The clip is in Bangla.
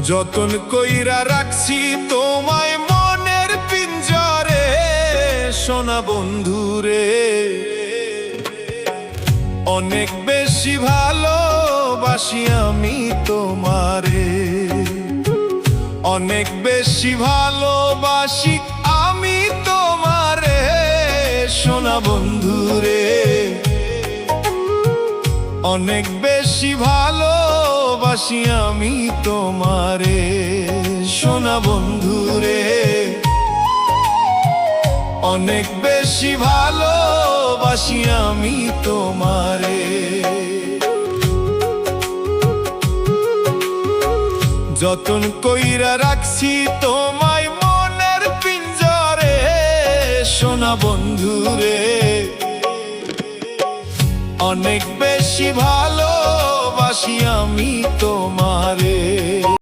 যতন কইরা রাখছি তোমায় মনের পিঞ্জরে, সোনা বন্ধুরে। অনেক বেশি ভালোবাসি আমি তোমারে, অনেক বেশি ভালোবাসি আমি তোমারে, সোনা বন্ধুরে। অনেক বেশি ভালোবাসি আমি তোমারে, সোনা বন্ধুরে। অনেক বেশি ভালোবাসি আমি তোমারে। যতন কইরা রাখছি তোমায় মনের পিঞ্জরে, সোনা বন্ধুরে। অনেক বেশি ভালোবাসি আমি তোমারে।